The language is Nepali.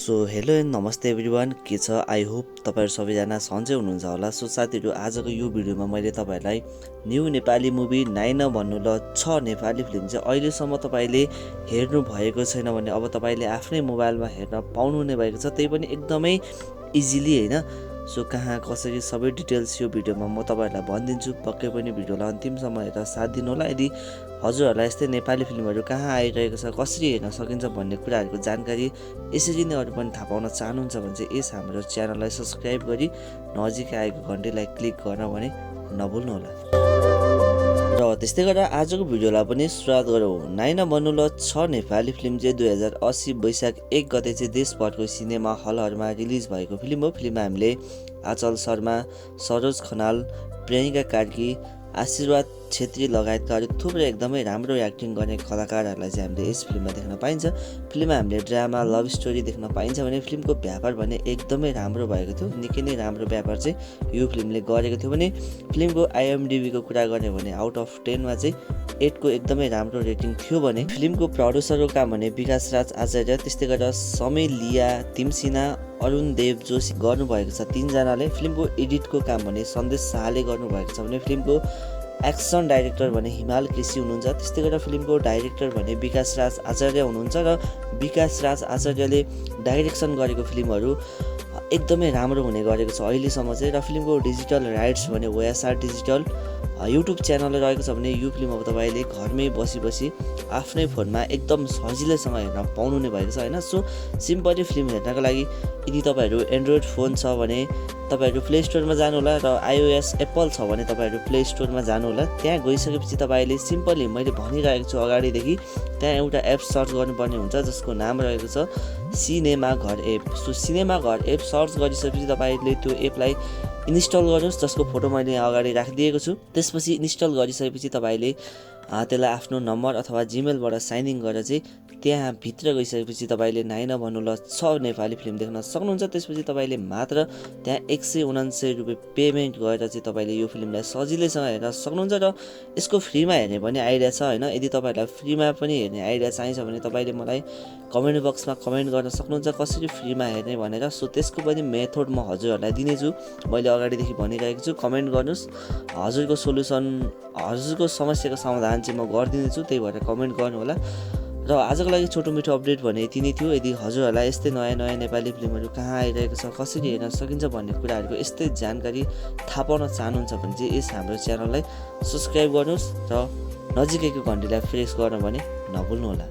सो हेलो एन्ड नमस्ते एभ्रिवान, के छ? आई होप तपाईँहरू सबैजना सन्चै हुनुहुन्छ होला। सो साथीहरू, आजको यो भिडियोमा मैले तपाईँहरूलाई न्यू नेपाली मुभी नाइ नभन्नु ल 6 नेपाली फिल्म चाहिँ अहिलेसम्म तपाईँले हेर्नु भएको छैन भने अब तपाईँले आफ्नै मोबाइलमा हेर्न पाउनुहुने भएको छ, त्यही पनि एकदमै इजिली होइन। सो कहाँ कसरी सबै डिटेल्स यो भिडियोमा म तपाईँहरूलाई भनिदिन्छु। पक्कै पनि भिडियोलाई अन्तिमसम्म हेरेर साथ दिनु होला। यदि हजुरहरूलाई यस्तै नेपाली फिल्महरू कहाँ आइरहेको छ, कसरी हेर्न सकिन्छ भन्ने कुराहरूको जानकारी यसरी नै अरू पनि थाहा पाउन चाहनुहुन्छ भने चाहिँ यस हाम्रो च्यानललाई सब्सक्राइब गरी नजिकै आएको घन्टीलाई क्लिक गर्न भने नभुल्नुहोला। र त्यस्तै गरेर आजको भिडियोलाई पनि सुरुवात गरौँ। नाइ नभन्नु ल 6 नेपाली फिल्म चाहिँ 2080 वैशाख 1 गते चाहिँ देशभरको सिनेमा हलहरूमा रिलिज भएको फिल्म हो। फिल्ममा हामीले आचल शर्मा, सरोज खनाल, प्रियङ्का कार्की, आशीर्वाद छेत्री लगायतका अरू थुप्रै एकदमै राम्रो एक्टिङ गर्ने कलाकारहरूलाई चाहिँ हामीले यस फिल्ममा देख्न पाइन्छ। फिल्ममा हामीले ड्रामा, लभ स्टोरी देख्न पाइन्छ भने फिल्मको व्यापार भने एकदमै राम्रो भएको थियो। निकै नै राम्रो व्यापार चाहिँ यो फिल्मले गरेको थियो भने फिल्मको IMDb को कुरा गर्ने भने आउट अफ 10 मा चाहिँ 8 को एकदमै राम्रो रेटिङ थियो भने फिल्मको प्रड्युसरको काम भने विकास राज आचार्य, त्यस्तै गरेर समय लिया, तिमसिना, अरुण देव जोशी गर्नुभएको छ 3 जनाले। फिल्मको एडिटको काम भने सन्देश शाहले गर्नुभएको छ भने फिल्मको एक्सन डाइरेक्टर भने हिमाल केसी हुनुहुन्छ। त्यस्तै गरेर फिल्मको डाइरेक्टर भने विकास राज आचार्य हुनुहुन्छ र विकास राज आचार्यले डाइरेक्सन गरेको फिल्महरू एकदमै राम्रो हुने गरेको छ अहिलेसम्म चाहिँ। र फिल्मको डिजिटल राइट्स भने OSR डिजिटल युट्युब च्यानलले रहेको छ भने यो फिल्म अब तपाईँले घरमै बसी आफ्नै फोनमा एकदम सजिलैसँग हेर्न पाउनुहुने भएको छ होइन। सो सिम्पली फिल्म हेर्नको लागि यदि तपाईँहरू एन्ड्रोइड फोन छ भने तपाईँहरू प्ले स्टोरमा जानुहोला र iOS एप्पल छ भने तपाईँहरू प्ले स्टोरमा जानुहोला। त्यहाँ गइसकेपछि तपाईँले सिम्पली मैले भनिरहेको छु अगाडिदेखि त्यहाँ एउटा एप सर्च गर्नुपर्ने हुन्छ जसको नाम रहेको छ सिनेमा घर एप। सो सिनेमा घर एप सर्च गरिसकेपछि तपाईँले त्यो एपलाई इन्स्टल गर्नुहोस्, जसको फोटो मैले अगाडि राखिदिएको छु। त्यसपछि इन्स्टल गरिसकेपछि तपाईँले त्यसलाई आफ्नो नम्बर अथवा जिमेलबाट साइन इन गरेर चाहिँ त्यहाँ भित्र गइसकेपछि तपाईँले नाइ नभन्नु ल 6 नेपाली फिल्म देख्न सक्नुहुन्छ। त्यसपछि तपाईँले मात्र त्यहाँ 179 रुपियाँ पेमेन्ट गरेर चाहिँ तपाईँले यो फिल्मलाई सजिलैसँग हेर्न सक्नुहुन्छ र यसको फ्रीमा हेर्ने पनि आइडिया छ होइन। यदि तपाईँहरूलाई फ्रीमा पनि हेर्ने आइडिया चाहिन्छ भने तपाईँले मलाई कमेन्ट बक्समा कमेन्ट गर्न सक्नुहुन्छ कसरी फ्रीमा हेर्ने भनेर। सो त्यसको पनि मेथड म हजुरहरूलाई दिनेछु, मैले अगाडिदेखि भनिरहेको छु। कमेन्ट गर्नुहोस्, हजुरको सोल्युसन, हजुरको समस्याको समाधान चाहिँ म गरिदिनेछु, त्यही भएर कमेन्ट गर्नु होला। र आजको लागि छोटो मिठो अपडेट भने यति नै थियो। यदि हजुरहरूलाई यस्तै नयाँ नेपाली फिल्महरू कहाँ आइरहेको छ, कसरी हेर्न सकिन्छ भन्ने कुराहरूको यस्तै जानकारी थाहा पाउन चाहनुहुन्छ भने चाहिँ यस हाम्रो च्यानललाई सब्सक्राइब गर्नुहोस् र नजिकैको घन्टीलाई प्रेस गर्न भने नभुल्नुहोला।